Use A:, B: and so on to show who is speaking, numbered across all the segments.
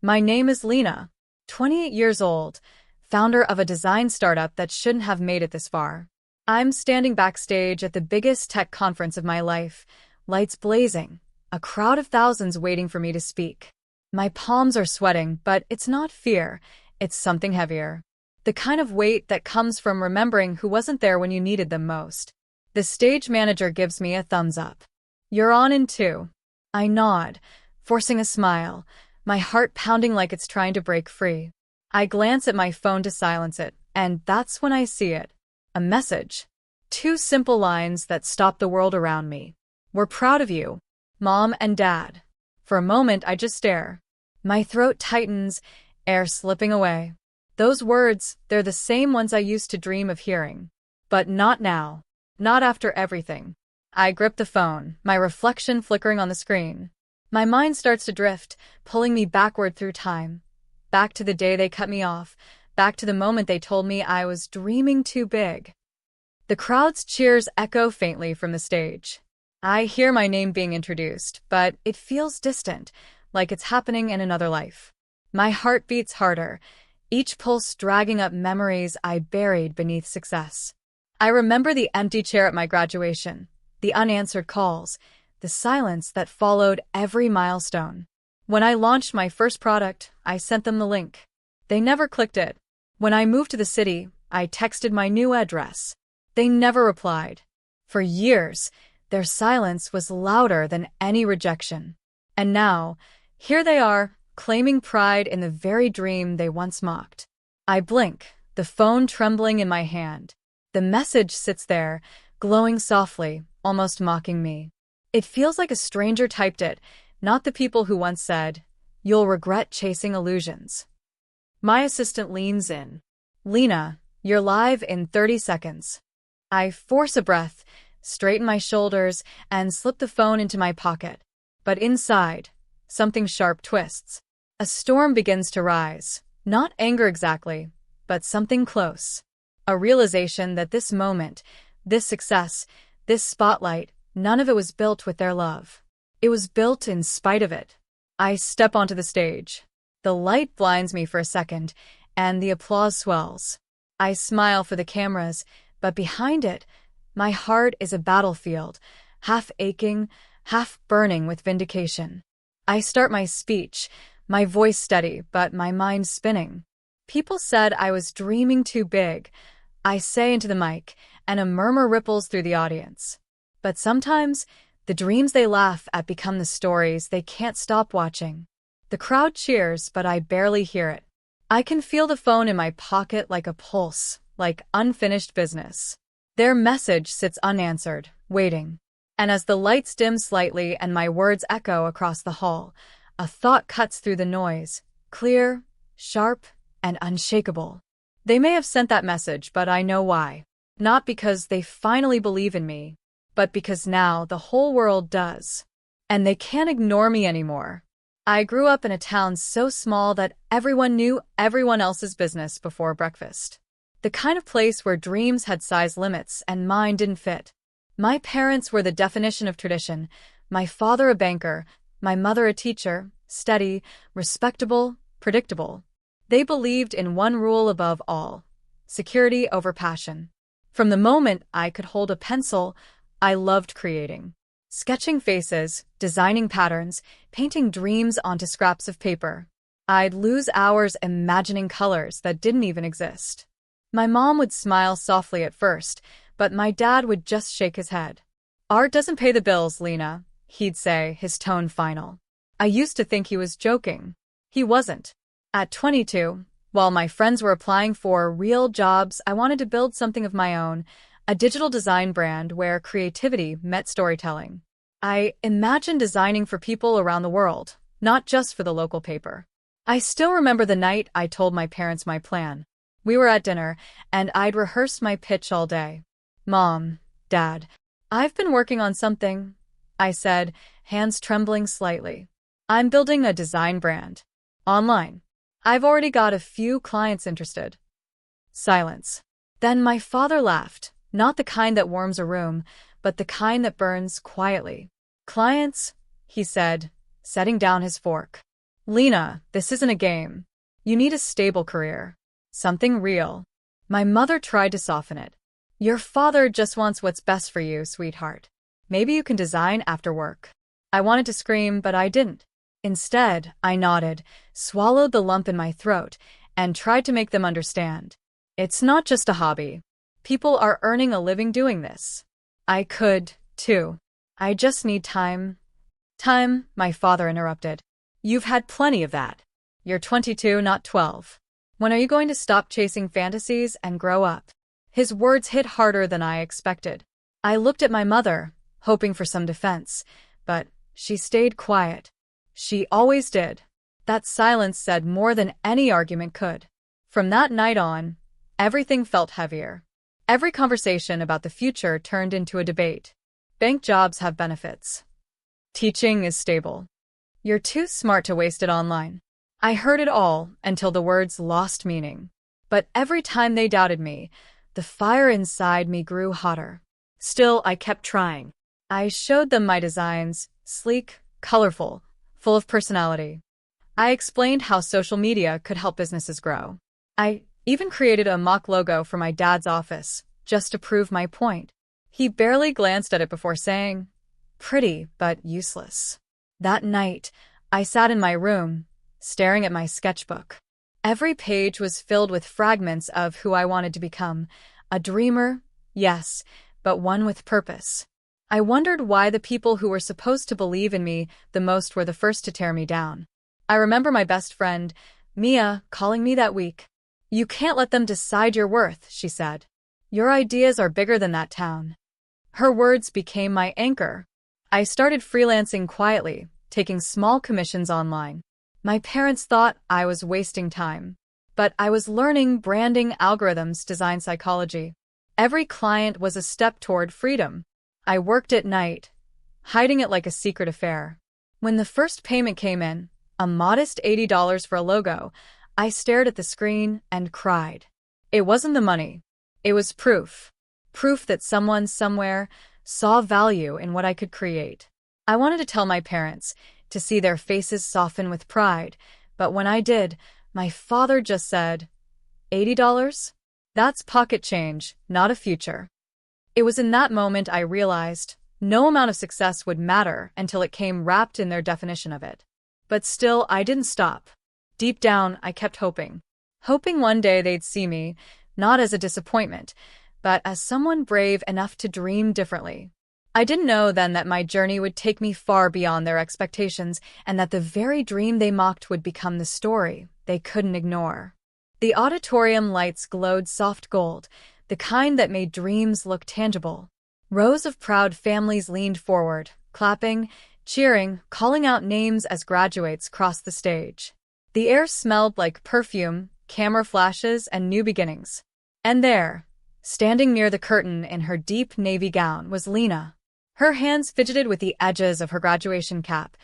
A: My name is Lena, 28 years old, founder of a design startup that shouldn't have made it this far. I'm standing backstage at the biggest tech conference of my life, lights blazing, a crowd of thousands waiting for me to speak. My palms are sweating, but it's not fear, it's something heavier. The kind of weight that comes from remembering who wasn't there when you needed them most. The stage manager gives me a thumbs up. "You're on in 2. I nod, forcing a smile, my heart pounding like it's trying to break free. I glance at my phone to silence it, and that's when I see it. A message. 2 simple lines that stop the world around me. "We're proud of you, Mom and Dad." For a moment, I just stare. My throat tightens, air slipping away. Those words, they're the same ones I used to dream of hearing. But not now. Not after everything. I grip the phone, my reflection flickering on the screen. My mind starts to drift, pulling me backward through time. Back to the day they cut me off. Back to the moment they told me I was dreaming too big. The crowd's cheers echo faintly from the stage. I hear my name being introduced, but it feels distant, like it's happening in another life. My heart beats harder, each pulse dragging up memories I buried beneath success. I remember the empty chair at my graduation, the unanswered calls, the silence that followed every milestone. When I launched my first product, I sent them the link. They never clicked it. When I moved to the city, I texted my new address. They never replied. For years, their silence was louder than any rejection. And now, here they are, claiming pride in the very dream they once mocked. I blink, the phone trembling in my hand. The message sits there, glowing softly, almost mocking me. It feels like a stranger typed it, not the people who once said, "You'll regret chasing illusions." My assistant leans in. "Lena, you're live in 30 seconds. I force a breath, straighten my shoulders, and slip the phone into my pocket. But inside, something sharp twists. A storm begins to rise. Not anger exactly, but something close. A realization that this moment, this success, this spotlight, none of it was built with their love. It was built in spite of it. I step onto the stage. The light blinds me for a second, and the applause swells. I smile for the cameras, but behind it, my heart is a battlefield, half aching, half burning with vindication. I start my speech, my voice steady, but my mind spinning. People said I was dreaming too big, I say into the mic, and a murmur ripples through the audience. But sometimes, the dreams they laugh at become the stories they can't stop watching. The crowd cheers, but I barely hear it. I can feel the phone in my pocket like a pulse, like unfinished business. Their message sits unanswered, waiting. And as the lights dim slightly and my words echo across the hall, a thought cuts through the noise, clear, sharp, and unshakable. They may have sent that message, but I know why. Not because they finally believe in me, but because now the whole world does. And they can't ignore me anymore. I grew up in a town so small that everyone knew everyone else's business before breakfast. The kind of place where dreams had size limits and mine didn't fit. My parents were the definition of tradition, my father a banker, my mother a teacher, steady, respectable, predictable. They believed in one rule above all: security over passion. From the moment I could hold a pencil, I loved creating. Sketching faces, designing patterns, painting dreams onto scraps of paper. I'd lose hours imagining colors that didn't even exist. My mom would smile softly at first, but my dad would just shake his head. "Art doesn't pay the bills, Lena," he'd say, his tone final. I used to think he was joking. He wasn't. At 22, while my friends were applying for real jobs, I wanted to build something of my own, a digital design brand where creativity met storytelling. I imagined designing for people around the world, not just for the local paper. I still remember the night I told my parents my plan. We were at dinner, and I'd rehearsed my pitch all day. "Mom, Dad, I've been working on something," I said, hands trembling slightly. "I'm building a design brand. Online. I've already got a few clients interested." Silence. Then my father laughed, not the kind that warms a room, but the kind that burns quietly. "Clients?" he said, setting down his fork. Lena, this isn't a game. You need a stable career. Something real. My mother tried to soften it. Your father just wants what's best for you, sweetheart. Maybe you can design after work. I wanted to scream, but I didn't. Instead, I nodded, swallowed the lump in my throat, and tried to make them understand. It's not just a hobby. People are earning a living doing this. I could, too. I just need time. Time, my father interrupted. You've had plenty of that. You're 22, not 12. When are you going to stop chasing fantasies and grow up? His words hit harder than I expected. I looked at my mother, hoping for some defense, but she stayed quiet. She always did. That silence said more than any argument could. From that night on, everything felt heavier. Every conversation about the future turned into a debate. Bank jobs have benefits. Teaching is stable. You're too smart to waste it online. I heard it all until the words lost meaning. But every time they doubted me, the fire inside me grew hotter. Still, I kept trying. I showed them my designs, sleek, colorful, full of personality. I explained how social media could help businesses grow. I even created a mock logo for my dad's office, just to prove my point. He barely glanced at it before saying, "Pretty, but useless." That night, I sat in my room, staring at my sketchbook. Every page was filled with fragments of who I wanted to become. A dreamer, yes, but one with purpose. I wondered why the people who were supposed to believe in me the most were the first to tear me down. I remember my best friend, Mia, calling me that week. "You can't let them decide your worth," she said. "Your ideas are bigger than that town." Her words became my anchor. I started freelancing quietly, taking small commissions online. My parents thought I was wasting time, but I was learning branding algorithms, design psychology. Every client was a step toward freedom. I worked at night, hiding it like a secret affair. When the first payment came in, a modest $80 for a logo, I stared at the screen and cried. It wasn't the money. It was proof. Proof that someone somewhere saw value in what I could create. I wanted to tell my parents, to see their faces soften with pride, but when I did, my father just said, $80? That's pocket change, not a future. It was in that moment I realized no amount of success would matter until it came wrapped in their definition of it. But still, I didn't stop. Deep down, I kept hoping. Hoping one day they'd see me, not as a disappointment, but as someone brave enough to dream differently. I didn't know then that my journey would take me far beyond their expectations, and that the very dream they mocked would become the story they couldn't ignore. The auditorium lights glowed soft gold, the kind that made dreams look tangible. Rows of proud families leaned forward, clapping, cheering, calling out names as graduates crossed the stage. The air smelled like perfume, camera flashes, and new beginnings. And there, standing near the curtain in her deep navy gown, was Lena. Her hands fidgeted with the edges of her graduation cap,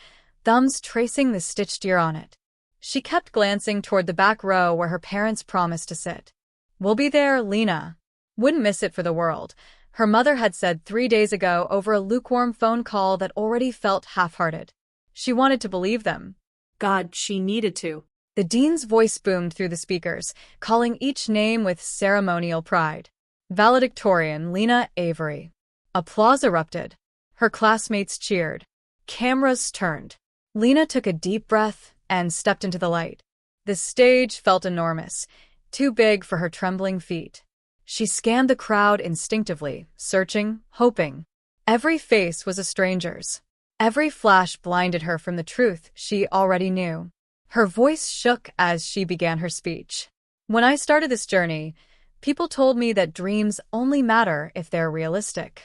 A: thumbs tracing the stitched ear on it. She kept glancing toward the back row where her parents promised to sit. "We'll be there, Lena." Wouldn't miss it for the world, her mother had said 3 days ago over a lukewarm phone call that already felt half-hearted. She wanted to believe them.
B: God, she needed to.
A: The dean's voice boomed through the speakers, calling each name with ceremonial pride. Valedictorian Lena Avery. Applause erupted. Her classmates cheered. Cameras turned. Lena took a deep breath and stepped into the light. The stage felt enormous, too big for her trembling feet. She scanned the crowd instinctively, searching, hoping. Every face was a stranger's. Every flash blinded her from the truth she already knew. Her voice shook as she began her speech. "When I started this journey, people told me that dreams only matter if they're realistic."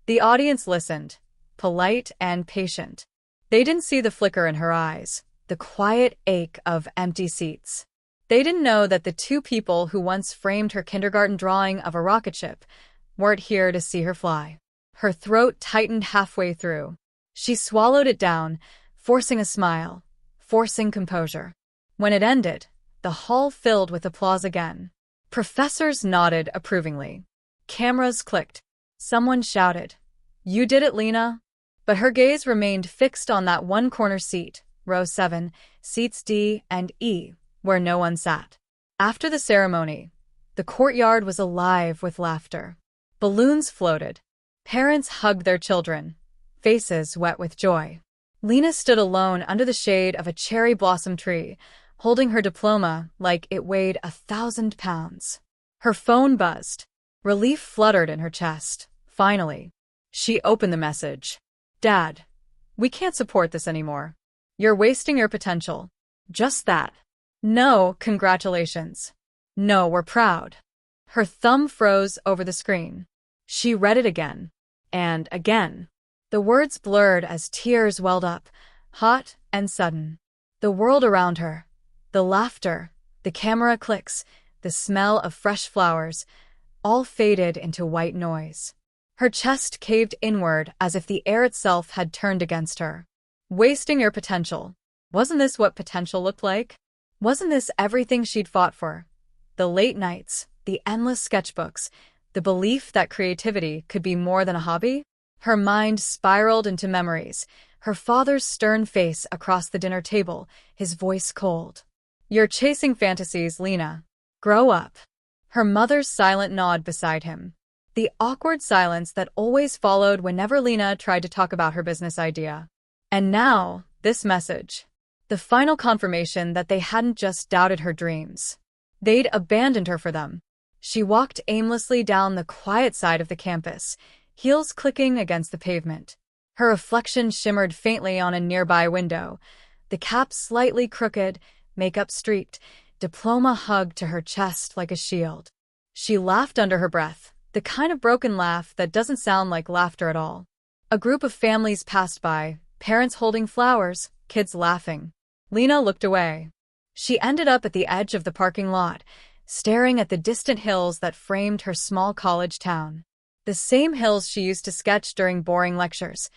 A: The audience listened, polite and patient. They didn't see the flicker in her eyes, the quiet ache of empty seats. They didn't know that the two people who once framed her kindergarten drawing of a rocket ship weren't here to see her fly. Her throat tightened halfway through. She swallowed it down, forcing a smile, forcing composure. When it ended, the hall filled with applause again. Professors nodded approvingly. Cameras clicked. Someone shouted, "You did it, Lena!" But her gaze remained fixed on that one corner seat, row 7, seats D and E, where no one sat. After the ceremony, the courtyard was alive with laughter. Balloons floated. Parents hugged their children, faces wet with joy. Lena stood alone under the shade of a cherry blossom tree, holding her diploma like it weighed 1,000 pounds. Her phone buzzed. Relief fluttered in her chest. Finally, she opened the message. "Dad, we can't support this anymore. You're wasting your potential." Just that. "No, congratulations. No, we're proud." Her thumb froze over the screen. She read it again. And again. The words blurred as tears welled up, hot and sudden. The world around her, the laughter, the camera clicks, the smell of fresh flowers, all faded into white noise. Her chest caved inward as if the air itself had turned against her. Wasting your potential. Wasn't this what potential looked like? Wasn't this everything she'd fought for? The late nights, the endless sketchbooks, the belief that creativity could be more than a hobby? Her mind spiraled into memories, her father's stern face across the dinner table, his voice cold. "You're chasing fantasies, Lena. Grow up." Her mother's silent nod beside him. The awkward silence that always followed whenever Lena tried to talk about her business idea. And now, this message. The final confirmation that they hadn't just doubted her dreams. They'd abandoned her for them. She walked aimlessly down the quiet side of the campus, heels clicking against the pavement. Her reflection shimmered faintly on a nearby window, the cap slightly crooked, makeup streaked, diploma hugged to her chest like a shield. She laughed under her breath, the kind of broken laugh that doesn't sound like laughter at all. A group of families passed by, parents holding flowers, kids laughing. Lena looked away. She ended up at the edge of the parking lot, staring at the distant hills that framed her small college town. The same hills she used to sketch during boring lectures,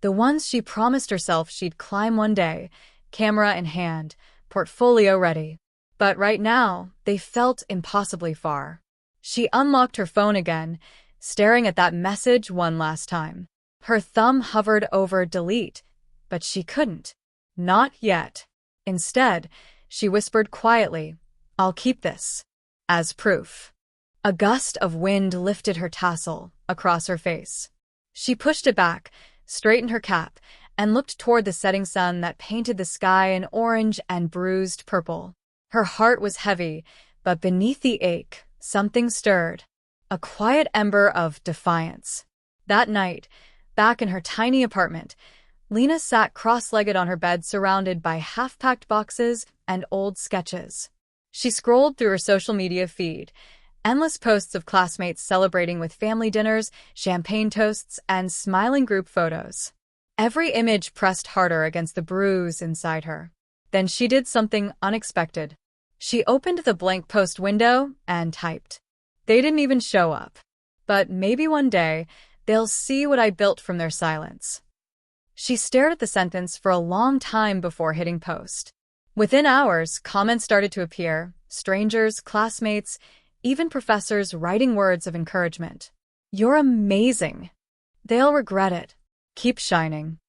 A: the ones she promised herself she'd climb one day, camera in hand, portfolio ready. But right now, they felt impossibly far. She unlocked her phone again, staring at that message one last time. Her thumb hovered over delete, but she couldn't. Not yet. Instead, she whispered quietly, "I'll keep this. As proof." A gust of wind lifted her tassel across her face. She pushed it back, straightened her cap, and looked toward the setting sun that painted the sky an orange and bruised purple. Her heart was heavy, but beneath the ache, something stirred. A quiet ember of defiance. That night, back in her tiny apartment, Lena sat cross-legged on her bed surrounded by half-packed boxes and old sketches. She scrolled through her social media feed, endless posts of classmates celebrating with family dinners, champagne toasts, and smiling group photos. Every image pressed harder against the bruise inside her. Then she did something unexpected. She opened the blank post window and typed. "They didn't even show up. But maybe one day, they'll see what I built from their silence." She stared at the sentence for a long time before hitting post. Within hours, comments started to appear, strangers, classmates, even professors writing words of encouragement. "You're amazing. They'll regret it. Keep shining."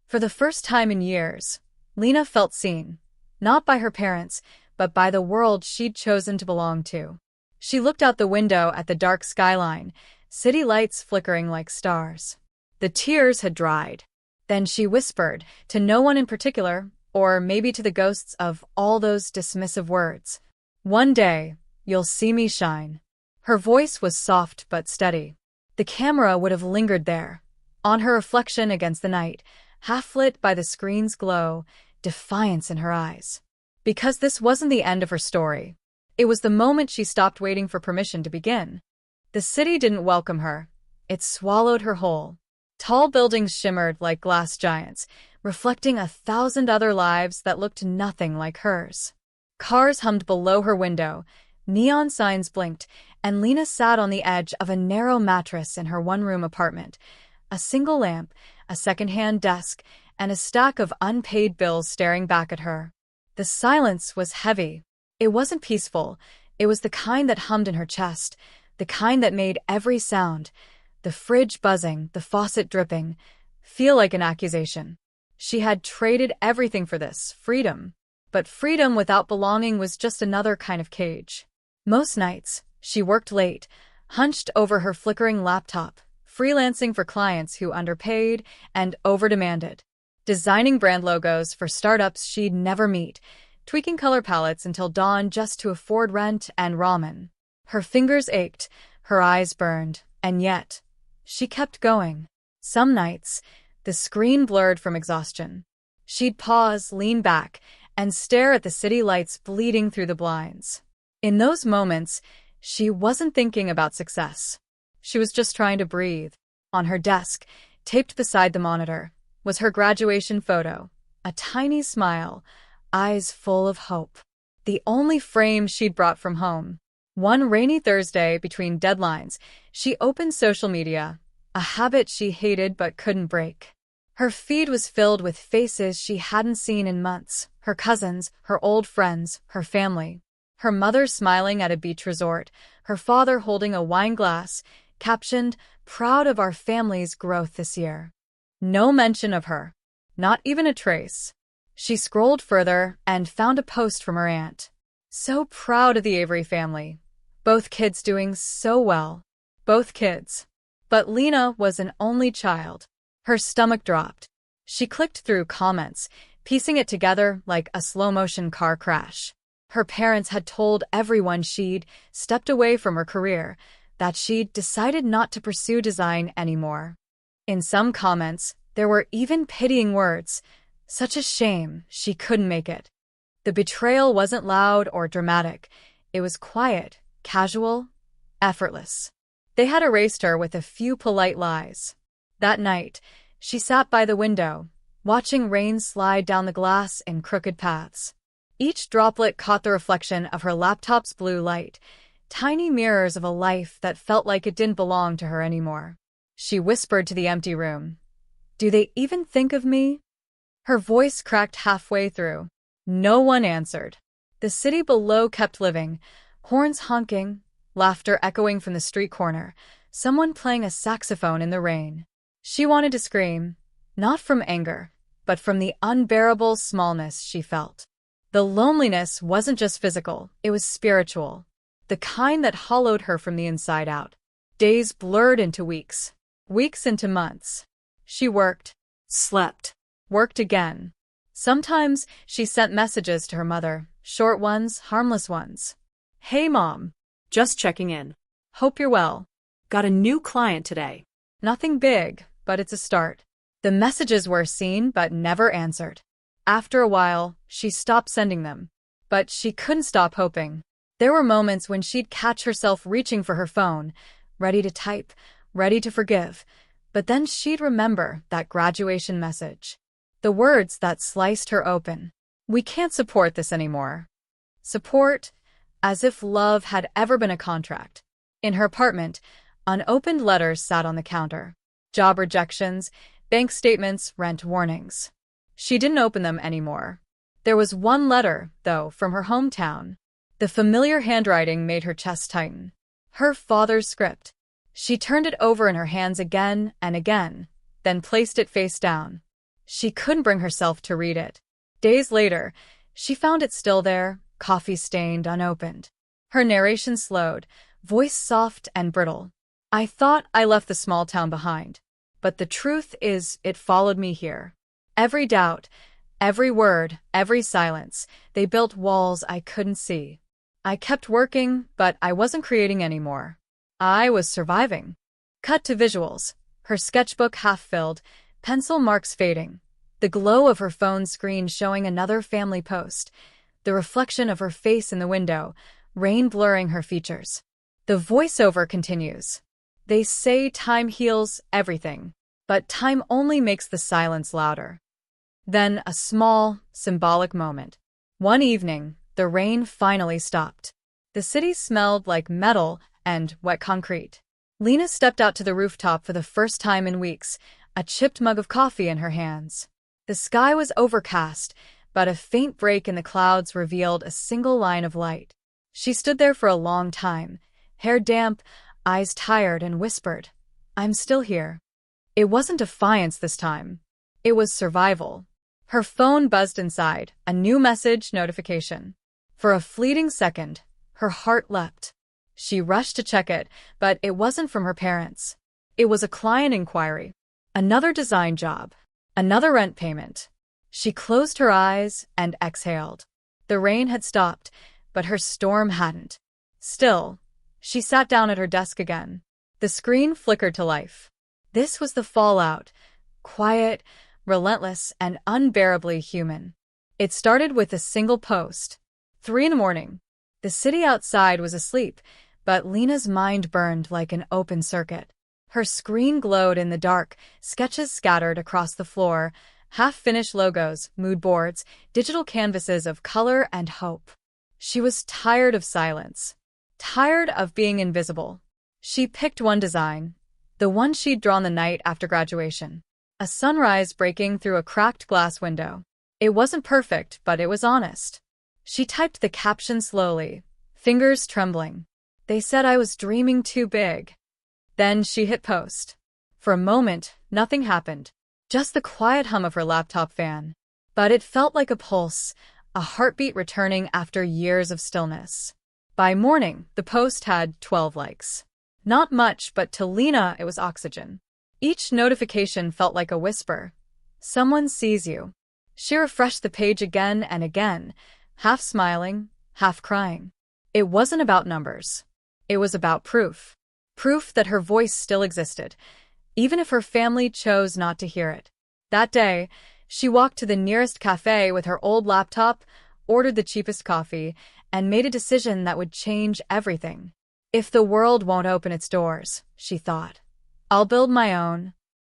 A: For the first time in years, Lena felt seen, not by her parents, but by the world she'd chosen to belong to. She looked out the window at the dark skyline, city lights flickering like stars. The tears had dried. Then she whispered, to no one in particular, or maybe to the ghosts of all those dismissive words, "One day, you'll see me shine." Her voice was soft but steady. The camera would have lingered there, on her reflection against the night, half-lit by the screen's glow, defiance in her eyes. Because this wasn't the end of her story. It was the moment she stopped waiting for permission to begin. The city didn't welcome her. It swallowed her whole. Tall buildings shimmered like glass giants, reflecting 1,000 other lives that looked nothing like hers. Cars hummed below her window, neon signs blinked, and Lena sat on the edge of a narrow mattress in her one-room apartment. A single lamp, a second-hand desk, and a stack of unpaid bills staring back at her. The silence was heavy. It wasn't peaceful. It was the kind that hummed in her chest, the kind that made every sound, the fridge buzzing, the faucet dripping, feel like an accusation. She had traded everything for this, freedom. but freedom without belonging was just another kind of cage. Most nights, she worked late, hunched over her flickering laptop, freelancing for clients who underpaid and overdemanded, designing brand logos for startups she'd never meet, tweaking color palettes until dawn just to afford rent and ramen. Her fingers ached, her eyes burned, and yet, she kept going. Some nights, the screen blurred from exhaustion. She'd pause, lean back, and stare at the city lights bleeding through the blinds. In those moments, she wasn't thinking about success. She was just trying to breathe. On her desk, taped beside the monitor, was her graduation photo, a tiny smile, eyes full of hope. The only frame she'd brought from home. One rainy Thursday between deadlines, she opened social media, a habit she hated but couldn't break. Her feed was filled with faces she hadn't seen in months, her cousins, her old friends, her family. Her mother smiling at a beach resort, her father holding a wine glass, captioned, "Proud of our family's growth this year." No mention of her. Not even a trace. She scrolled further and found a post from her aunt. So proud of the Avery family. Both kids doing so well. Both kids. But Lena was an only child. Her stomach dropped. She clicked through comments, piecing it together like a slow-motion car crash. Her parents had told everyone she'd stepped away from her career, that she'd decided not to pursue design anymore. In some comments, there were even pitying words. Such a shame she couldn't make it. The betrayal wasn't loud or dramatic. It was quiet, casual, effortless. They had erased her with a few polite lies. That night, she sat by the window, watching rain slide down the glass in crooked paths. Each droplet caught the reflection of her laptop's blue light, tiny mirrors of a life that felt like it didn't belong to her anymore. She whispered to the empty room, "Do they even think of me?" Her voice cracked halfway through. No one answered. The city below kept living, horns honking, laughter echoing from the street corner, someone playing a saxophone in the rain. She wanted to scream, not from anger, but from the unbearable smallness she felt. The loneliness wasn't just physical, it was spiritual, the kind that hollowed her from the inside out. Days blurred into weeks, weeks into months. She worked, slept, worked again. Sometimes she sent messages to her mother, short ones, harmless ones. "Hey Mom,
B: Just checking in.
A: hope you're well.
B: Got a new client today.
A: Nothing big, but it's a start." The messages were seen but never answered. After a while, she stopped sending them. But she couldn't stop hoping. There were moments when she'd catch herself reaching for her phone, ready to type, ready to forgive. But then she'd remember that graduation message. The words that sliced her open. "We can't support this anymore." Support, as if love had ever been a contract. In her apartment, unopened letters sat on the counter. Job rejections, bank statements, rent warnings. She didn't open them anymore. There was one letter, though, from her hometown. The familiar handwriting made her chest tighten. Her father's script. She turned it over in her hands again and again, then placed it face down. She couldn't bring herself to read it. Days later, she found it still there, coffee-stained, unopened. Her narration slowed, voice soft and brittle. "I thought I left the small town behind. But the truth is, it followed me here. Every doubt, every word, every silence, they built walls I couldn't see. I kept working, but I wasn't creating anymore. I was surviving." Cut to visuals. Her sketchbook half-filled, pencil marks fading. The glow of her phone screen showing another family post. The reflection of her face in the window, rain blurring her features. The voiceover continues. "They say time heals everything, but time only makes the silence louder." Then a small, symbolic moment. One evening, the rain finally stopped. The city smelled like metal and wet concrete. Lena stepped out to the rooftop for the first time in weeks, a chipped mug of coffee in her hands. The sky was overcast, but a faint break in the clouds revealed a single line of light. She stood there for a long time, hair damp, eyes tired, and whispered, "I'm still here." It wasn't defiance this time. It was survival. Her phone buzzed inside, a new message notification. For a fleeting second, her heart leapt. She rushed to check it, but it wasn't from her parents. It was a client inquiry. Another design job. Another rent payment. She closed her eyes and exhaled. The rain had stopped, but her storm hadn't. Still, she sat down at her desk again. The screen flickered to life. This was the fallout. Quiet, relentless, and unbearably human. It started with a single post. 3 a.m. The city outside was asleep, but Lena's mind burned like an open circuit. Her screen glowed in the dark, sketches scattered across the floor, half-finished logos, mood boards, digital canvases of color and hope. She was tired of silence. Tired of being invisible. She picked one design, the one she'd drawn the night after graduation. A sunrise breaking through a cracked glass window. It wasn't perfect, but it was honest. She typed the caption slowly, fingers trembling. They said I was dreaming too big. Then she hit post. For a moment, nothing happened. Just the quiet hum of her laptop fan. But it felt like a pulse, a heartbeat returning after years of stillness. By morning, the post had 12 likes. Not much, but to Lena, it was oxygen. Each notification felt like a whisper. Someone sees you. She refreshed the page again and again, half smiling, half crying. It wasn't about numbers. It was about proof. Proof that her voice still existed, even if her family chose not to hear it. That day, she walked to the nearest cafe with her old laptop, ordered the cheapest coffee, and made a decision that would change everything. If the world won't open its doors, she thought, I'll build my own.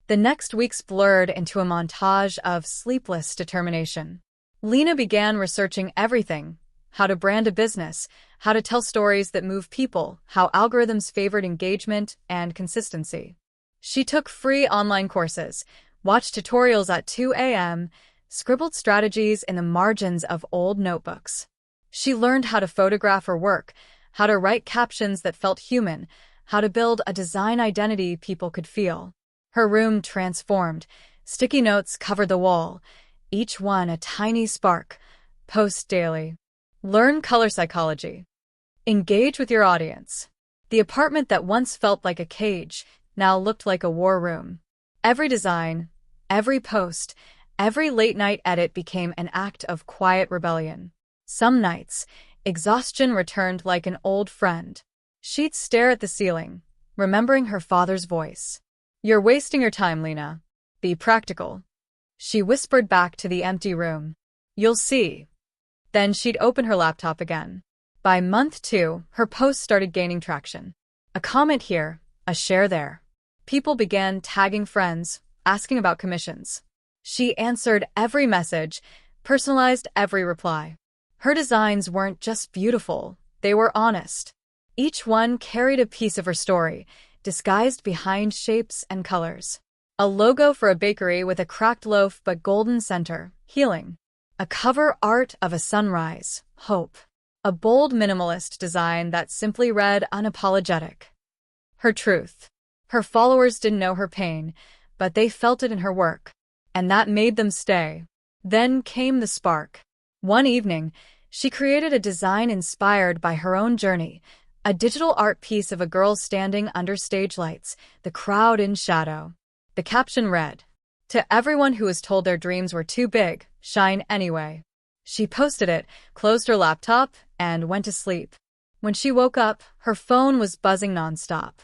A: The next weeks blurred into a montage of sleepless determination. Lena began researching everything: how to brand a business, how to tell stories that move people, how algorithms favored engagement and consistency. She took free online courses, watched tutorials at 2 a.m., scribbled strategies in the margins of old notebooks. She learned how to photograph her work, how to write captions that felt human, how to build a design identity people could feel. Her room transformed. Sticky notes covered the wall, each one a tiny spark. Post daily. Learn color psychology. Engage with your audience. The apartment that once felt like a cage now looked like a war room. Every design, every post, every late-night edit became an act of quiet rebellion. Some nights, exhaustion returned like an old friend. She'd stare at the ceiling, remembering her father's voice. You're wasting your time, Lena. Be practical. She whispered back to the empty room. You'll see. Then she'd open her laptop again. By month 2, her posts started gaining traction. A comment here, a share there. People began tagging friends, asking about commissions. She answered every message, personalized every reply. Her designs weren't just beautiful, they were honest. Each one carried a piece of her story, disguised behind shapes and colors. A logo for a bakery with a cracked loaf but golden center, healing. A cover art of a sunrise, hope. A bold minimalist design that simply read unapologetic. Her truth. Her followers didn't know her pain, but they felt it in her work. And that made them stay. Then came the spark. One evening, she created a design inspired by her own journey, a digital art piece of a girl standing under stage lights, the crowd in shadow. The caption read, "To everyone who was told their dreams were too big, shine anyway." She posted it, closed her laptop, and went to sleep. When she woke up, her phone was buzzing nonstop.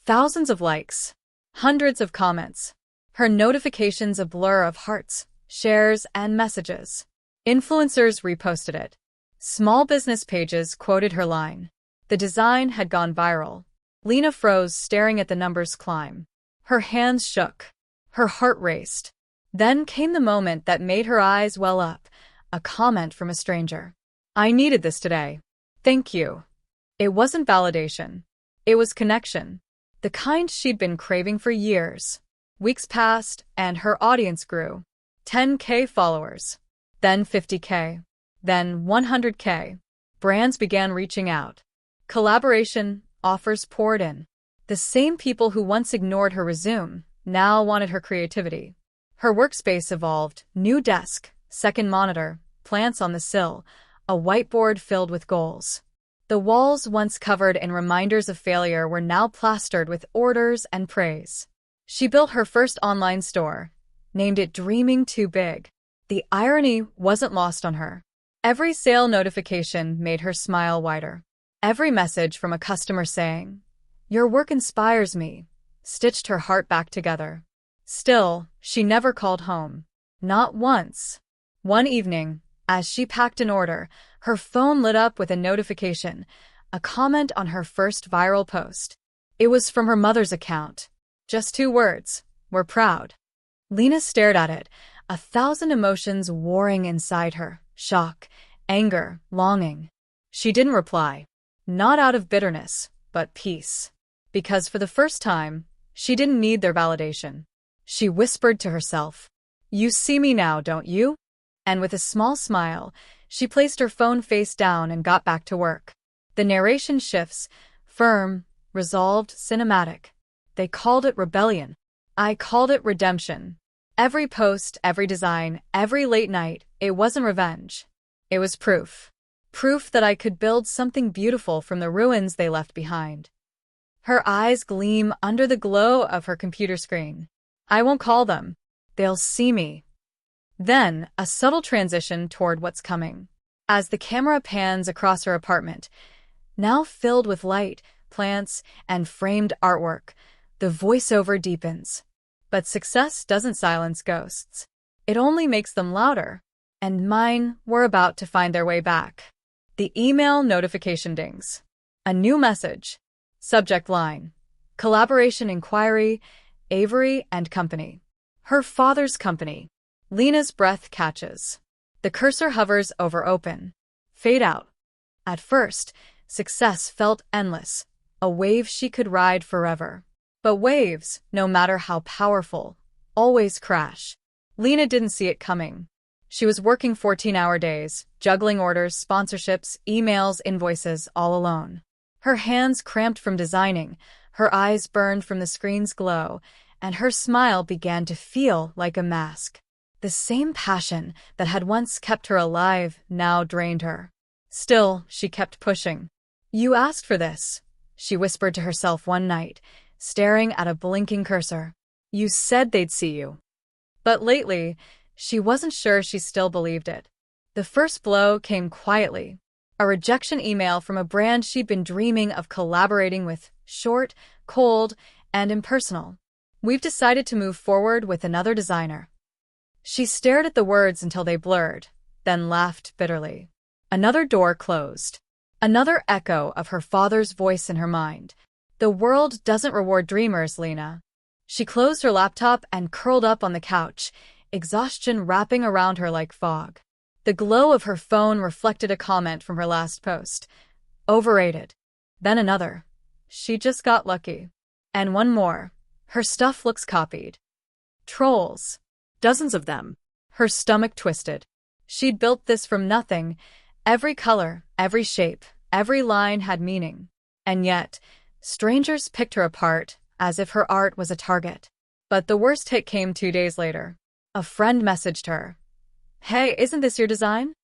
A: Thousands of likes. Hundreds of comments. Her notifications a blur of hearts, shares, and messages. Influencers reposted it. Small business pages quoted her line. The design had gone viral. Lena froze, staring at the numbers climb. Her hands shook. Her heart raced. Then came the moment that made her eyes well up. A comment from a stranger. "I needed this today. Thank you." It wasn't validation. It was connection. The kind she'd been craving for years. Weeks passed, and her audience grew. 10K followers. Then 50K. Then 100K. Brands began reaching out. Collaboration offers poured in. The same people who once ignored her resume now wanted her creativity. Her workspace evolved: new desk, second monitor, plants on the sill, a whiteboard filled with goals. The walls once covered in reminders of failure were now plastered with orders and praise. She built her first online store, named it Dreaming Too Big. The irony wasn't lost on her. Every sale notification made her smile wider. Every message from a customer saying, "Your work inspires me," stitched her heart back together. Still, she never called home. Not once. One evening, as she packed an order, her phone lit up with a notification, a comment on her first viral post. It was from her mother's account. Just 2 words: "We're proud." Lena stared at it, 1,000 emotions warring inside her: shock, anger, longing. She didn't reply. Not out of bitterness, but peace. Because for the first time, she didn't need their validation. She whispered to herself, "You see me now, don't you?" And with a small smile, she placed her phone face down and got back to work. The narration shifts: firm, resolved, cinematic. They called it rebellion. I called it redemption. Every post, every design, every late night, it wasn't revenge. It was proof. Proof that I could build something beautiful from the ruins they left behind. Her eyes gleam under the glow of her computer screen. I won't call them. They'll see me. Then, a subtle transition toward what's coming. As the camera pans across her apartment, now filled with light, plants, and framed artwork, the voiceover deepens. But success doesn't silence ghosts. It only makes them louder. And mine were about to find their way back. The email notification dings. A new message. Subject line: collaboration inquiry, Avery and Company. Her father's company. Lena's breath catches. The cursor hovers over open. Fade out. At first, success felt endless, a wave she could ride forever. But waves, no matter how powerful, always crash. Lena didn't see it coming. She was working 14-hour days, juggling orders, sponsorships, emails, invoices, all alone. Her hands cramped from designing, her eyes burned from the screen's glow, and her smile began to feel like a mask. The same passion that had once kept her alive now drained her. Still, she kept pushing. "You asked for this," she whispered to herself one night, staring at a blinking cursor. "You said they'd see you." But lately, she wasn't sure she still believed it. The first blow came quietly. A rejection email from a brand she'd been dreaming of collaborating with: short, cold, and impersonal. "We've decided to move forward with another designer." She stared at the words until they blurred, then laughed bitterly. Another door closed. Another echo of her father's voice in her mind. "The world doesn't reward dreamers, Lena." She closed her laptop and curled up on the couch, exhaustion wrapping around her like fog. The glow of her phone reflected a comment from her last post. Overrated. Then another. She just got lucky. And one more. Her stuff looks copied. Trolls.
B: Dozens of them.
A: Her stomach twisted. She'd built this from nothing. Every color, every shape, every line had meaning. And yet, strangers picked her apart as if her art was a target. But the worst hit came 2 days later. A friend messaged her. "Hey, isn't this your design?"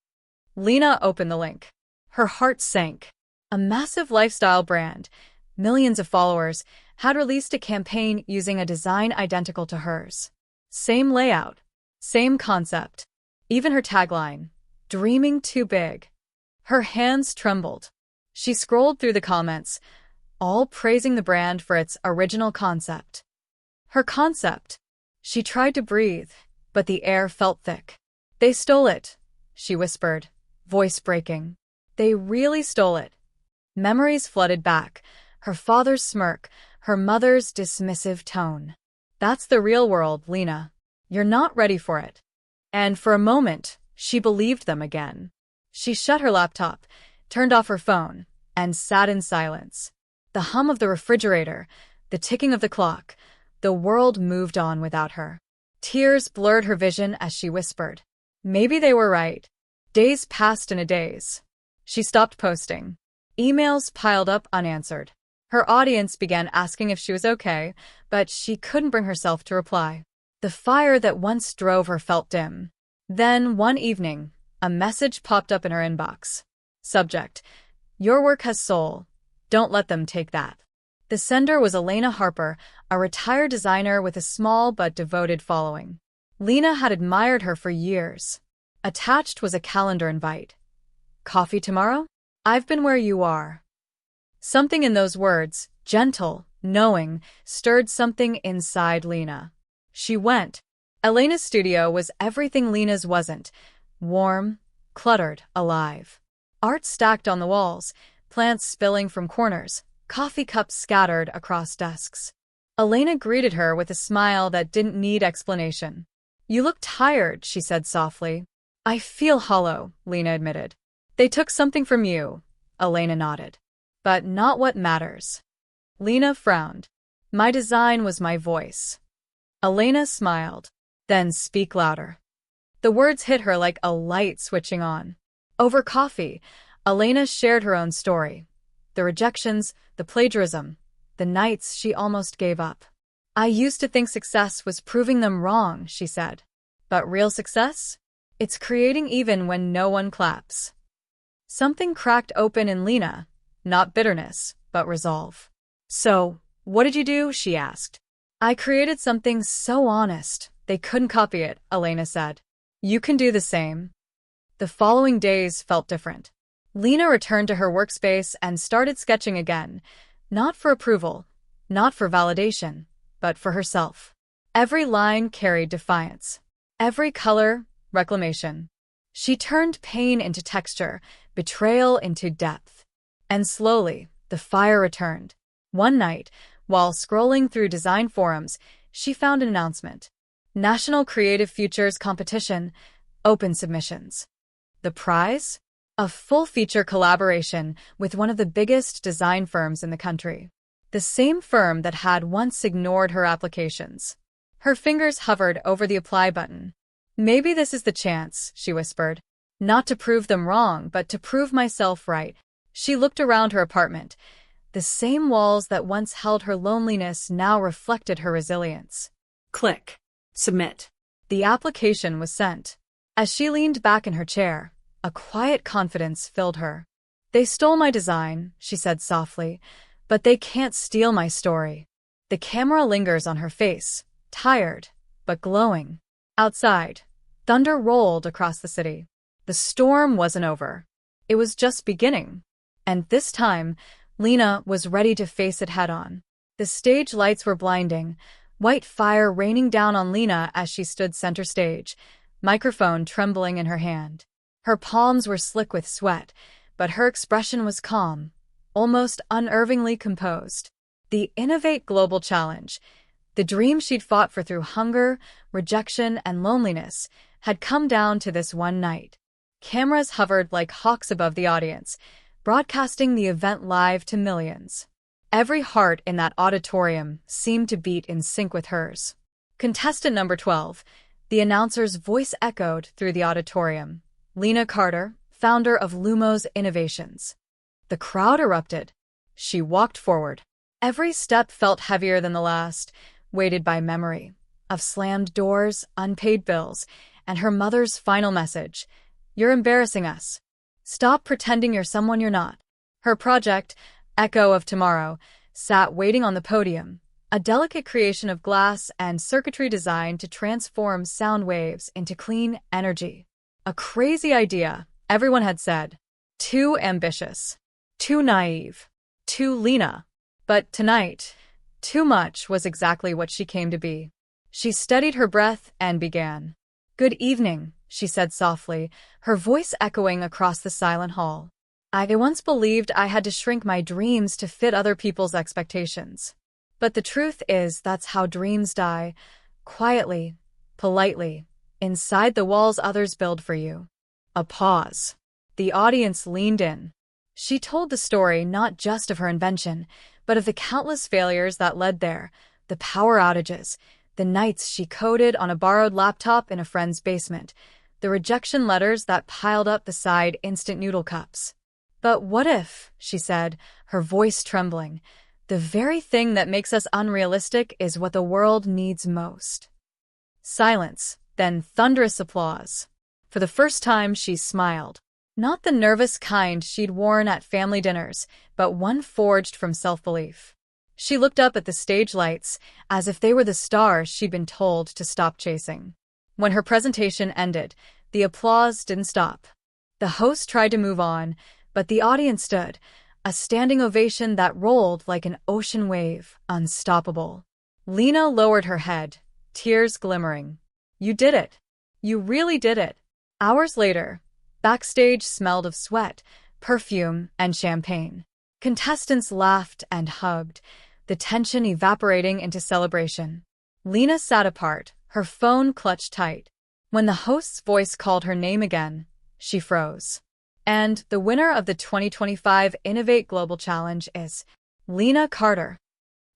A: Lena opened the link. Her heart sank. A massive lifestyle brand, millions of followers, had released a campaign using a design identical to hers. Same layout, same concept. Even her tagline, "Dreaming Too Big." Her hands trembled. She scrolled through the comments, all praising the brand for its original concept. Her concept. She tried to breathe, but the air felt thick. "They stole it," she whispered, voice breaking. "They really stole it." Memories flooded back, her father's smirk, her mother's dismissive tone. "That's the real world, Lena. You're not ready for it." And for a moment, she believed them again. She shut her laptop, turned off her phone, and sat in silence. The hum of the refrigerator, the ticking of the clock, the world moved on without her. Tears blurred her vision as she whispered, "Maybe they were right." Days passed in a daze. She stopped posting. Emails piled up unanswered. Her audience began asking if she was okay, but she couldn't bring herself to reply. The fire that once drove her felt dim. Then, one evening, a message popped up in her inbox. Subject: Your work has soul. Don't let them take that. The sender was Elena Harper, a retired designer with a small but devoted following. Lena had admired her for years. Attached was a calendar invite. Coffee tomorrow? I've been where you are. Something in those words, gentle, knowing, stirred something inside Lena. She went. Elena's studio was everything Lena's wasn't. Warm, cluttered, alive. Art stacked on the walls, plants spilling from corners, coffee cups scattered across desks. Elena greeted her with a smile that didn't need explanation. You look tired, she said softly. I feel hollow, Lena admitted. They took something from you, Elena nodded. But not what matters. Lena frowned. My design was my voice. Elena smiled. Then speak louder. The words hit her like a light switching on. Over coffee, Elena shared her own story. The rejections, the plagiarism, the nights she almost gave up. I used to think success was proving them wrong, she said. But real success? It's creating even when no one claps. Something cracked open in Lena, not bitterness, but resolve. So, what did you do? She asked. I created something so honest, they couldn't copy it, Elena said. You can do the same. The following days felt different. Lena returned to her workspace and started sketching again, not for approval, not for validation, but for herself. Every line carried defiance. Every color, reclamation. She turned pain into texture, betrayal into depth. And slowly, the fire returned. One night, while scrolling through design forums, she found an announcement. National Creative Futures Competition, open submissions. The prize? A full-feature collaboration with one of the biggest design firms in the country. The same firm that had once ignored her applications. Her fingers hovered over the apply button. Maybe this is the chance, she whispered. Not to prove them wrong, but to prove myself right. She looked around her apartment. The same walls that once held her loneliness now reflected her resilience.
B: Click. Submit.
A: The application was sent. As she leaned back in her chair, a quiet confidence filled her. They stole my design, she said softly, but they can't steal my story. The camera lingers on her face, tired, but glowing. Outside, thunder rolled across the city. The storm wasn't over. It was just beginning. And this time, Lena was ready to face it head-on. The stage lights were blinding, white fire raining down on Lena as she stood center stage, microphone trembling in her hand. Her palms were slick with sweat, but her expression was calm, almost unnervingly composed. The Innovate Global Challenge, the dream she'd fought for through hunger, rejection, and loneliness, had come down to this one night. Cameras hovered like hawks above the audience, broadcasting the event live to millions. Every heart in that auditorium seemed to beat in sync with hers. Contestant number 12, the announcer's voice echoed through the auditorium. Lena Carter, founder of Lumos Innovations. The crowd erupted. She walked forward. Every step felt heavier than the last, weighted by memory of slammed doors, unpaid bills, and her mother's final message. You're embarrassing us. Stop pretending you're someone you're not. Her project, Echo of Tomorrow, sat waiting on the podium, a delicate creation of glass and circuitry designed to transform sound waves into clean energy. A crazy idea, everyone had said. Too ambitious. Too naive. Too Lena. But tonight, too much was exactly what she came to be. She steadied her breath and began. Good evening, she said softly, her voice echoing across the silent hall. I once believed I had to shrink my dreams to fit other people's expectations. But the truth is that's how dreams die, quietly, politely, inside the walls others build for you. A pause. The audience leaned in. She told the story not just of her invention, but of the countless failures that led there, the power outages, the nights she coded on a borrowed laptop in a friend's basement, the rejection letters that piled up beside instant noodle cups. But what if, she said, her voice trembling, the very thing that makes us unrealistic is what the world needs most? Silence, then thunderous applause. For the first time, she smiled. Not the nervous kind she'd worn at family dinners, but one forged from self-belief. She looked up at the stage lights, as if they were the stars she'd been told to stop chasing. When her presentation ended, the applause didn't stop. The host tried to move on, but the audience stood, a standing ovation that rolled like an ocean wave, unstoppable. Lena lowered her head, tears glimmering. "You did it. You really did it." Hours later, backstage smelled of sweat, perfume, and champagne. Contestants laughed and hugged, the tension evaporating into celebration. Lena sat apart, her phone clutched tight. When the host's voice called her name again, she froze. And the winner of the 2025 Innovate Global Challenge is Lena Carter.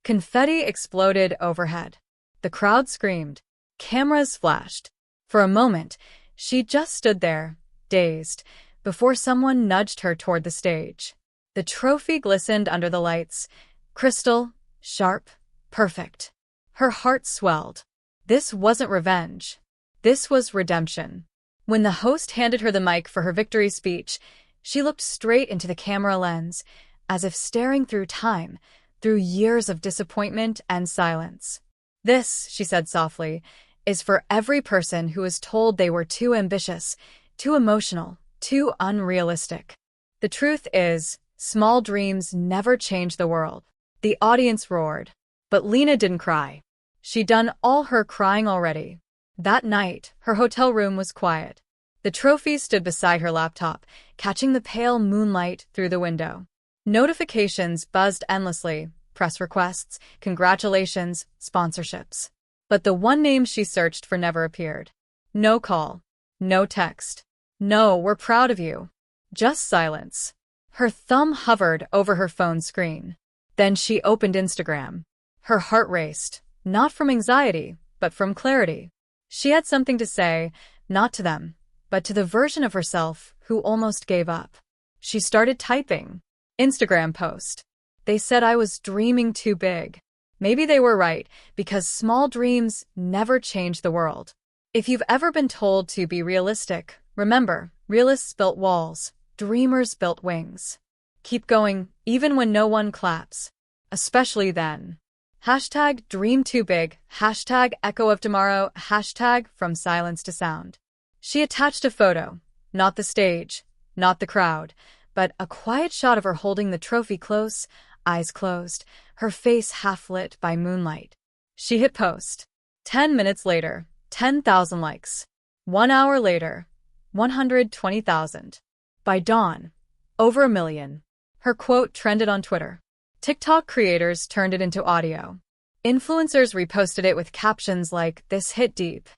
A: Confetti exploded overhead. The crowd screamed. Cameras flashed. For a moment, she just stood there, dazed, before someone nudged her toward the stage. The trophy glistened under the lights, crystal, sharp, perfect. Her heart swelled. This wasn't revenge. This was redemption. When the host handed her the mic for her victory speech, she looked straight into the camera lens, as if staring through time, through years of disappointment and silence. "This," she said softly, "is for every person who was told they were too ambitious, too emotional, too unrealistic. The truth is, small dreams never change the world." The audience roared. But Lena didn't cry. She'd done all her crying already. That night, her hotel room was quiet. The trophy stood beside her laptop, catching the pale moonlight through the window. Notifications buzzed endlessly, press requests, congratulations, sponsorships. But the one name she searched for never appeared. No call. No text. No, "we're proud of you." Just silence. Her thumb hovered over her phone screen. Then she opened Instagram. Her heart raced, not from anxiety, but from clarity. She had something to say, not to them, but to the version of herself who almost gave up. She started typing. Instagram post. "They said I was dreaming too big." Maybe they were right, because small dreams never change the world. If you've ever been told to be realistic, remember, realists built walls, dreamers built wings. Keep going, even when no one claps. Especially then. Hashtag dream too big, hashtag echo of tomorrow, hashtag from silence to sound. She attached a photo, not the stage, not the crowd, but a quiet shot of her holding the trophy close, eyes closed, her face half lit by moonlight. She hit post. 10 minutes later, 10,000 likes. 1 hour later, 120,000. By dawn, over 1 million. Her quote trended on Twitter. TikTok creators turned it into audio. Influencers reposted it with captions like, "This hit deep."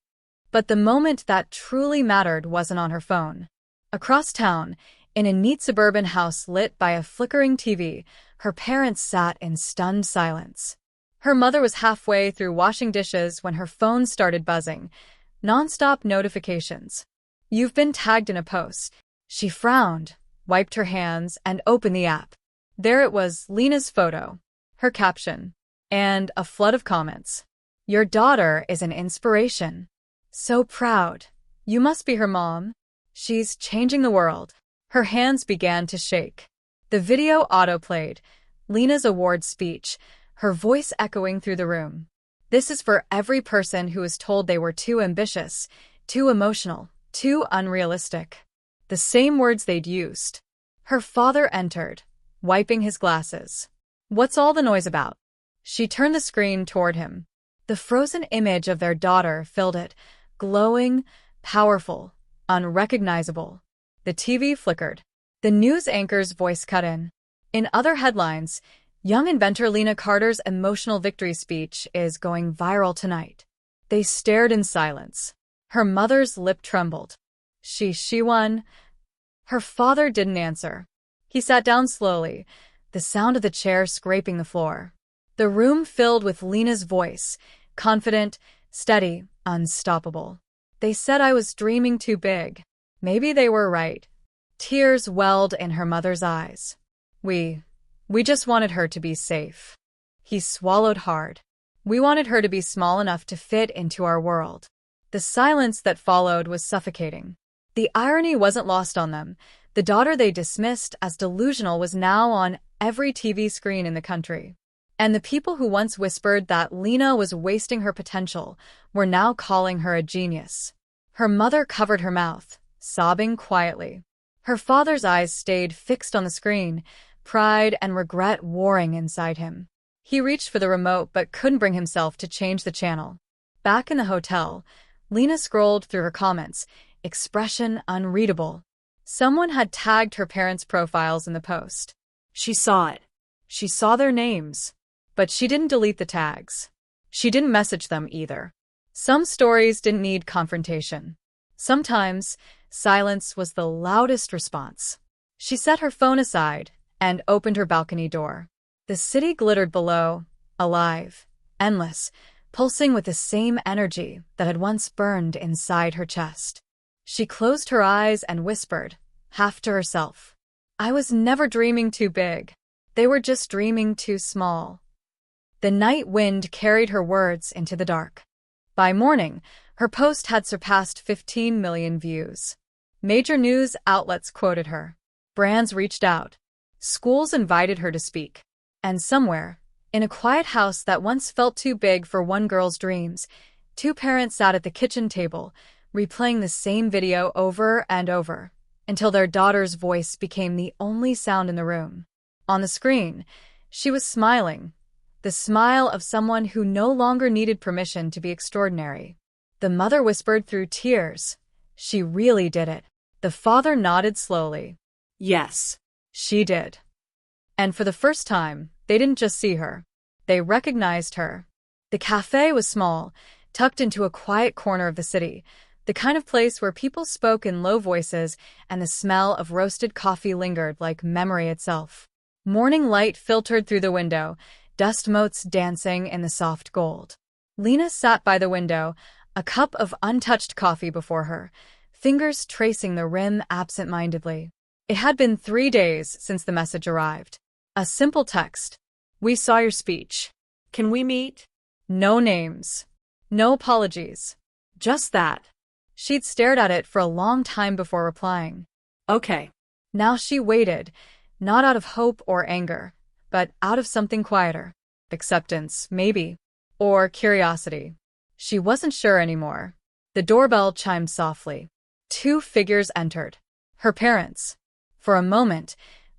A: But the moment that truly mattered wasn't on her phone. Across town, in a neat suburban house lit by a flickering TV, her parents sat in stunned silence. Her mother was halfway through washing dishes when her phone started buzzing. Non-stop notifications. "You've been tagged in a post." She frowned, wiped her hands, and opened the app. There it was, Lena's photo, her caption, and a flood of comments. "Your daughter is an inspiration. So proud. You must be her mom. She's changing the world." Her hands began to shake. The video autoplayed, Lena's award speech, her voice echoing through the room. "This is for every person who was told they were too ambitious, too emotional, too unrealistic." The same words they'd used. Her father entered, wiping his glasses. "What's all the noise about?" She turned the screen toward him. The frozen image of their daughter filled it, glowing, powerful, unrecognizable. The TV flickered. The news anchor's voice cut in. In other headlines, young inventor Lena Carter's emotional victory speech is going viral tonight. They stared in silence. Her mother's lip trembled. She won." Her father didn't answer. He sat down slowly, the sound of the chair scraping the floor. The room filled with Lena's voice, confident, steady, unstoppable. "They said I was dreaming too big." Maybe they were right. Tears welled in her mother's eyes. We just wanted her to be safe." He swallowed hard. "We wanted her to be small enough to fit into our world." The silence that followed was suffocating. The irony wasn't lost on them. The daughter they dismissed as delusional was now on every TV screen in the country. And the people who once whispered that Lena was wasting her potential were now calling her a genius. Her mother covered her mouth, sobbing quietly. Her father's eyes stayed fixed on the screen, pride and regret warring inside him. He reached for the remote but couldn't bring himself to change the channel. Back in the hotel, Lena scrolled through her comments, expression unreadable. Someone had tagged her parents' profiles in the post.
B: She saw it.
A: She saw their names. But she didn't delete the tags. She didn't message them either. Some stories didn't need confrontation. Sometimes, silence was the loudest response. She set her phone aside and opened her balcony door. The city glittered below, alive, endless, pulsing with the same energy that had once burned inside her chest. She closed her eyes and whispered, half to herself, "I was never dreaming too big. They were just dreaming too small." The night wind carried her words into the dark. By morning, her post had surpassed 15 million views. Major news outlets quoted her. Brands reached out. Schools invited her to speak. And somewhere, in a quiet house that once felt too big for one girl's dreams, two parents sat at the kitchen table, replaying the same video over and over, until their daughter's voice became the only sound in the room. On the screen, she was smiling. The smile of someone who no longer needed permission to be extraordinary. The mother whispered through tears, "She really did it." The father nodded slowly.
B: Yes.
A: She did. And for the first time, they didn't just see her. They recognized her. The cafe was small, tucked into a quiet corner of the city, the kind of place where people spoke in low voices and the smell of roasted coffee lingered like memory itself. Morning light filtered through the window, dust motes dancing in the soft gold. Lena sat by the window, a cup of untouched coffee before her, fingers tracing the rim absent-mindedly. It had been 3 days since the message arrived. A simple text. "We saw your speech.
B: Can we meet?"
A: No names. No apologies. Just that. She'd stared at it for a long time before replying.
B: Okay.
A: Now she waited, not out of hope or anger, but out of something quieter. Acceptance, maybe. Or curiosity. She wasn't sure anymore. The doorbell chimed softly. 2 figures entered. Her parents. For a moment,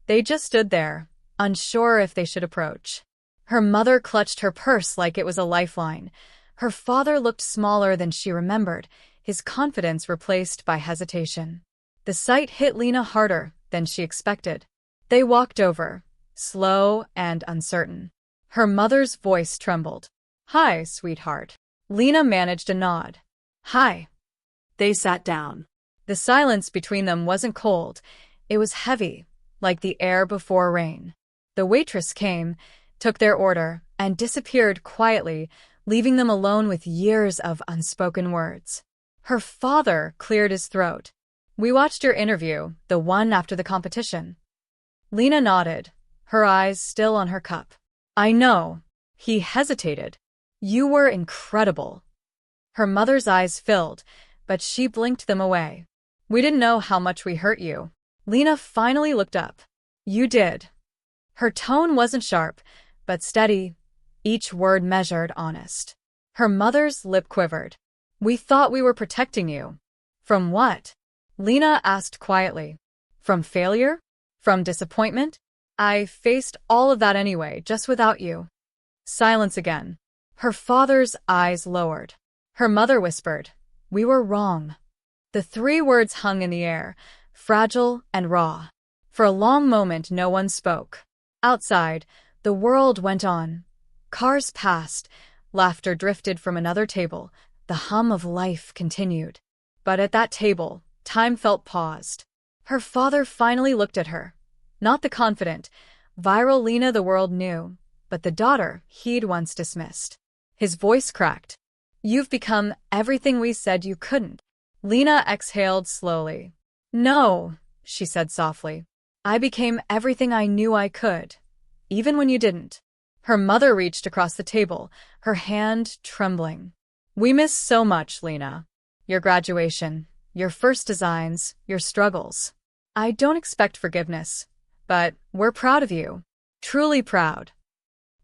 A: they just stood there, unsure if they should approach. Her mother clutched her purse like it was a lifeline. Her father looked smaller than she remembered, his confidence replaced by hesitation. The sight hit Lena harder than she expected. They walked over, slow and uncertain. Her mother's voice trembled. "Hi, sweetheart." Lena managed a nod. "Hi."
B: They sat down.
A: The silence between them wasn't cold. It was heavy, like the air before rain. The waitress came, took their order, and disappeared quietly, leaving them alone with years of unspoken words. Her father cleared his throat. "We watched your interview, the one after the competition." Lena nodded, her eyes still on her cup. "I know." He hesitated. "You were incredible." Her mother's eyes filled, but she blinked them away. "We didn't know how much we hurt you." Lena finally looked up. "You did." Her tone wasn't sharp, but steady, each word measured, honest. Her mother's lip quivered. "We thought we were protecting you." "From what?" Lena asked quietly. "From failure? From disappointment?" "I faced all of that anyway, just without you." Silence again. Her father's eyes lowered. Her mother whispered, "We were wrong." The 3 words hung in the air, fragile and raw. For a long moment no one spoke. Outside, the world went on. Cars passed, laughter drifted from another table, the hum of life continued. But at that table, time felt paused. Her father finally looked at her. Not the confident, viral Lena the world knew, but the daughter he'd once dismissed. His voice cracked. "You've become everything we said you couldn't." Lena exhaled slowly. "No," she said softly. "I became everything I knew I could, even when you didn't." Her mother reached across the table, her hand trembling. "We miss so much, Lena." your graduation, your first designs, your struggles. I don't expect forgiveness, but we're proud of you. Truly proud.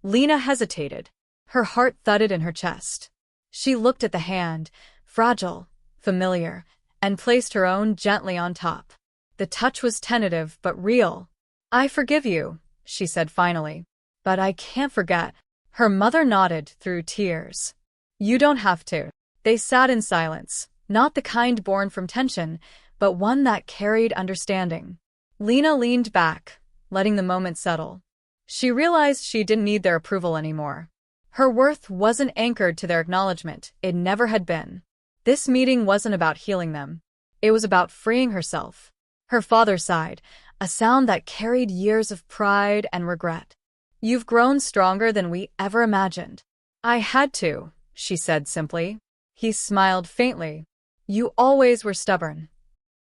A: Lena hesitated. Her heart thudded in her chest. She looked at the hand, fragile, familiar, and placed her own gently on top. The touch was tentative but real. I forgive you, she said finally. But I can't forget. Her mother nodded through tears. You don't have to. They sat in silence, not the kind born from tension, but one that carried understanding. Lena leaned back, letting the moment settle. She realized she didn't need their approval anymore. Her worth wasn't anchored to their acknowledgement, it never had been. This meeting wasn't about healing them. It was about freeing herself. Her father sighed, a sound that carried years of pride and regret. You've grown stronger than we ever imagined. I had to, she said simply. He smiled faintly. You always were stubborn.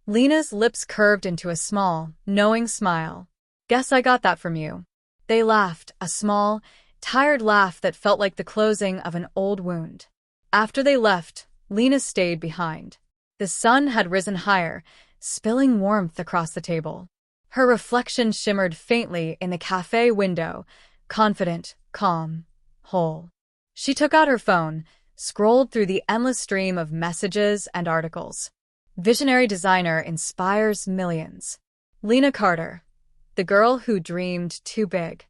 A: Lena's lips curved into a small, knowing smile. Guess I got that from you. They laughed, a small, tired laugh that felt like the closing of an old wound. After they left, Lena stayed behind. The sun had risen higher, spilling warmth across the table. Her reflection shimmered faintly in the cafe window, confident, calm, whole. She took out her phone, scrolled through the endless stream of messages and articles. Visionary designer inspires millions. Lena Carter, the girl who dreamed too big.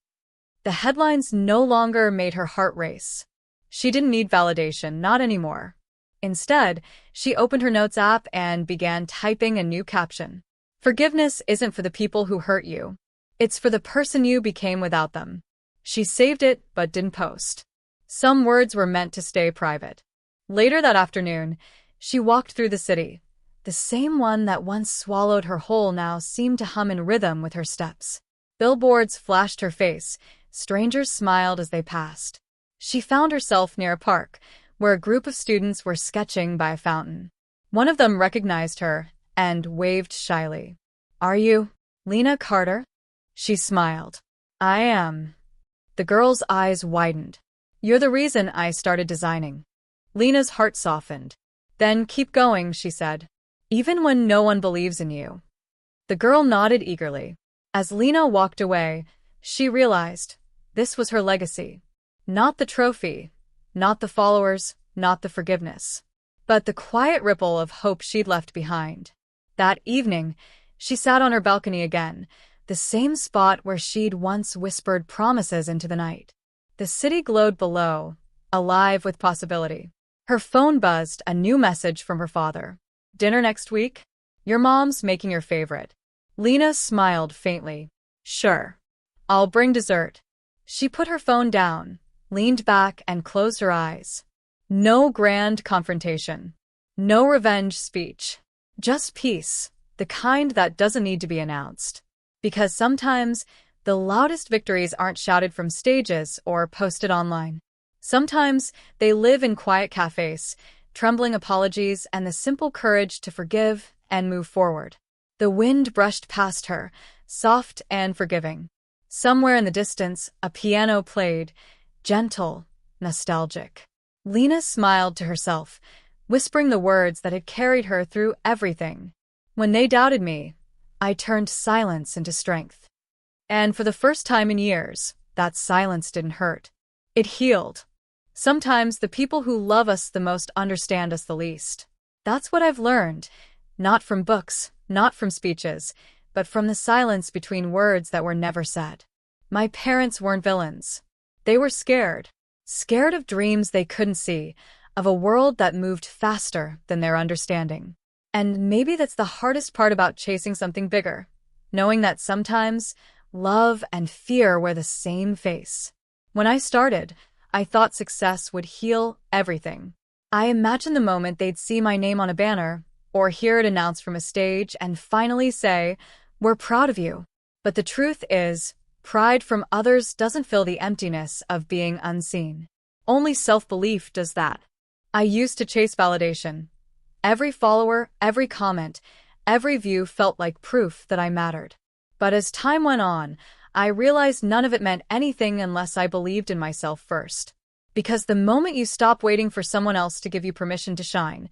A: The headlines no longer made her heart race. She didn't need validation, not anymore. Instead, she opened her notes app and began typing a new caption. Forgiveness isn't for the people who hurt you. It's for the person you became without them. She saved it but didn't post. Some words were meant to stay private. Later that afternoon, she walked through the city. The same one that once swallowed her whole now seemed to hum in rhythm with her steps. Billboards flashed her face. Strangers smiled as they passed. She found herself near a park, where a group of students were sketching by a fountain. One of them recognized her and waved shyly. Are you Lena Carter? She smiled. I am. The girl's eyes widened. You're the reason I started designing. Lena's heart softened. Then keep going, she said. Even when no one believes in you. The girl nodded eagerly. As Lena walked away, she realized this was her legacy. Not the trophy, not the followers, not the forgiveness, but the quiet ripple of hope she'd left behind. That evening, she sat on her balcony again, the same spot where she'd once whispered promises into the night. The city glowed below, alive with possibility. Her phone buzzed, a new message from her father. Dinner next week? Your mom's making your favorite. Lena smiled faintly. Sure. I'll bring dessert. She put her phone down, leaned back, and closed her eyes. No grand confrontation. No revenge speech. Just peace, the kind that doesn't need to be announced. Because sometimes, the loudest victories aren't shouted from stages or posted online. Sometimes, they live in quiet cafes, trembling apologies, and the simple courage to forgive and move forward. The wind brushed past her, soft and forgiving. Somewhere in the distance, a piano played, gentle, nostalgic. Lena smiled to herself, whispering the words that had carried her through everything. When they doubted me, I turned silence into strength. And for the first time in years, that silence didn't hurt. It healed. Sometimes the people who love us the most understand us the least. That's what I've learned, not from books, not from speeches, but from the silence between words that were never said. My parents weren't villains. They were scared. Scared of dreams they couldn't see, of a world that moved faster than their understanding. And maybe that's the hardest part about chasing something bigger, knowing that sometimes love and fear wear the same face. When I started, I thought success would heal everything. I imagined the moment they'd see my name on a banner, or hear it announced from a stage and finally say, "We're proud of you." But the truth is, pride from others doesn't fill the emptiness of being unseen. Only self-belief does that. I used to chase validation. Every follower, every comment, every view felt like proof that I mattered. But as time went on, I realized none of it meant anything unless I believed in myself first. Because the moment you stop waiting for someone else to give you permission to shine,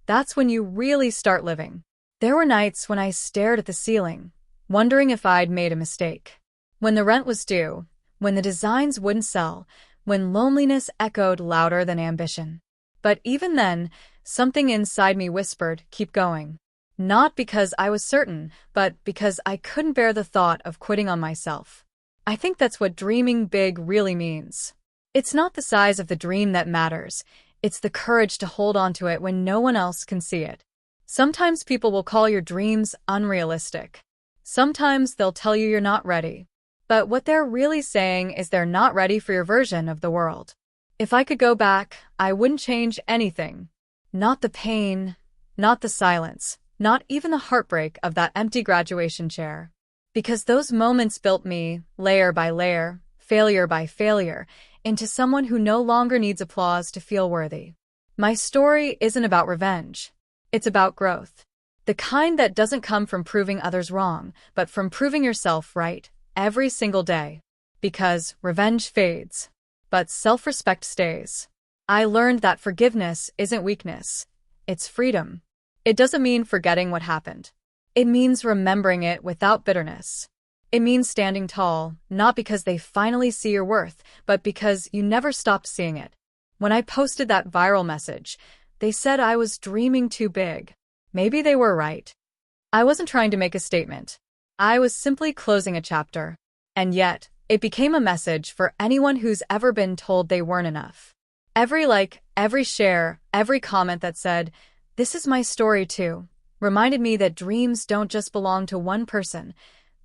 A: that's when you really start living. There were nights when I stared at the ceiling, wondering if I'd made a mistake. When the rent was due, when the designs wouldn't sell, when loneliness echoed louder than ambition. But even then, something inside me whispered, keep going. Not because I was certain, but because I couldn't bear the thought of quitting on myself. I think that's what dreaming big really means. It's not the size of the dream that matters, it's the courage to hold on to it when no one else can see it. Sometimes people will call your dreams unrealistic. Sometimes they'll tell you you're not ready. But what they're really saying is they're not ready for your version of the world. If I could go back, I wouldn't change anything. Not the pain, not the silence, not even the heartbreak of that empty graduation chair. Because those moments built me, layer by layer, failure by failure, into someone who no longer needs applause to feel worthy. My story isn't about revenge. It's about growth. The kind that doesn't come from proving others wrong, but from proving yourself right, every single day. Because revenge fades, but self-respect stays. I learned that forgiveness isn't weakness. It's freedom. It doesn't mean forgetting what happened. It means remembering it without bitterness. It means standing tall, not because they finally see your worth, but because you never stopped seeing it. When I posted that viral message, they said I was dreaming too big. Maybe they were right. I wasn't trying to make a statement. I was simply closing a chapter. And yet, it became a message for anyone who's ever been told they weren't enough. Every like, every share, every comment that said, "This is my story too," reminded me that dreams don't just belong to one person.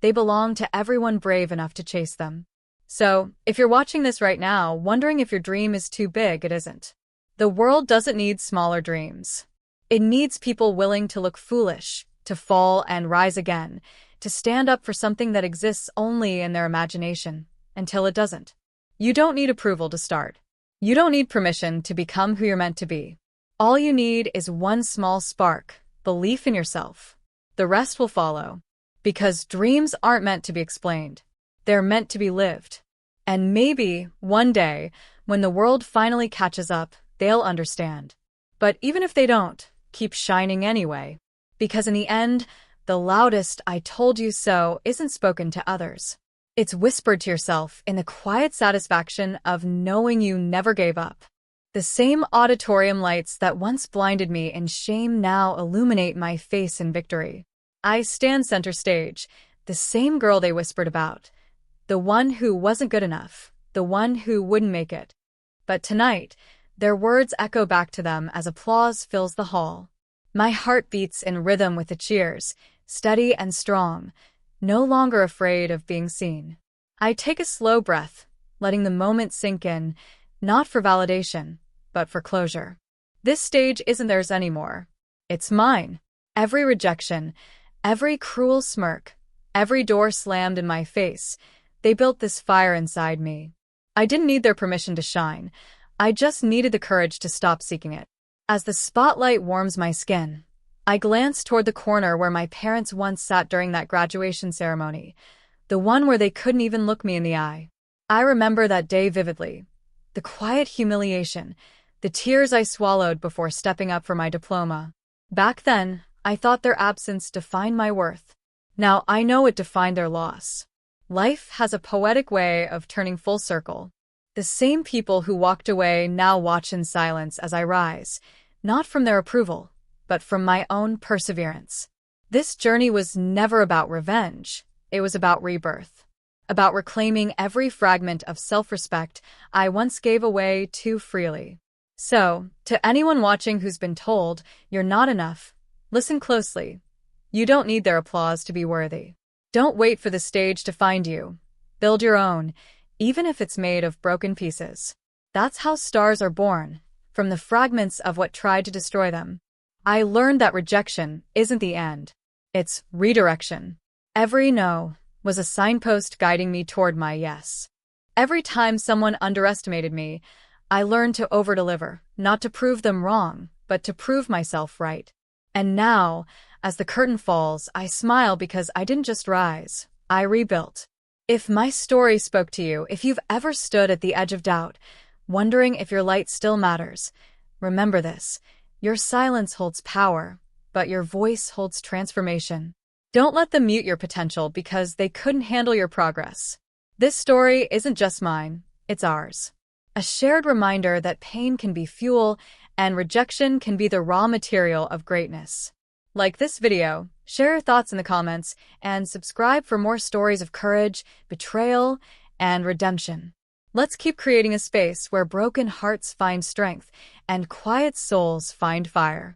A: They belong to everyone brave enough to chase them. So, if you're watching this right now, wondering if your dream is too big, it isn't. The world doesn't need smaller dreams. It needs people willing to look foolish, to fall and rise again, to stand up for something that exists only in their imagination, until it doesn't. You don't need approval to start. You don't need permission to become who you're meant to be. All you need is one small spark, belief in yourself. The rest will follow. Because dreams aren't meant to be explained. They're meant to be lived. And maybe, one day, when the world finally catches up, they'll understand. But even if they don't, keep shining anyway. Because in the end, the loudest "I told you so" isn't spoken to others. It's whispered to yourself in the quiet satisfaction of knowing you never gave up. The same auditorium lights that once blinded me in shame now illuminate my face in victory. I stand center stage, the same girl they whispered about. The one who wasn't good enough, the one who wouldn't make it. But tonight, their words echo back to them as applause fills the hall. My heart beats in rhythm with the cheers, steady and strong, no longer afraid of being seen. I take a slow breath, letting the moment sink in, not for validation, but for closure. This stage isn't theirs anymore. It's mine. Every rejection, every cruel smirk, every door slammed in my face, they built this fire inside me. I didn't need their permission to shine. I just needed the courage to stop seeking it. As the spotlight warms my skin, I glance toward the corner where my parents once sat during that graduation ceremony, the one where they couldn't even look me in the eye. I remember that day vividly. The quiet humiliation, the tears I swallowed before stepping up for my diploma. Back then, I thought their absence defined my worth. Now I know it defined their loss. Life has a poetic way of turning full circle. The same people who walked away now watch in silence as I rise, not from their approval, but from my own perseverance. This journey was never about revenge. It was about rebirth. About reclaiming every fragment of self-respect I once gave away too freely. So, to anyone watching who's been told, "You're not enough," listen closely. You don't need their applause to be worthy. Don't wait for the stage to find you. Build your own, even if it's made of broken pieces. That's how stars are born, from the fragments of what tried to destroy them. I learned that rejection isn't the end. It's redirection. Every no was a signpost guiding me toward my yes. Every time someone underestimated me, I learned to overdeliver, not to prove them wrong, but to prove myself right. And now, as the curtain falls, I smile because I didn't just rise, I rebuilt. If my story spoke to you, if you've ever stood at the edge of doubt, wondering if your light still matters, remember this: Your silence holds power, but your voice holds transformation. Don't let them mute your potential because they couldn't handle your progress. This story isn't just mine, it's ours. A shared reminder that pain can be fuel and rejection can be the raw material of greatness. Like this video, share your thoughts in the comments, and subscribe for more stories of courage, betrayal, and redemption. Let's keep creating a space where broken hearts find strength and quiet souls find fire.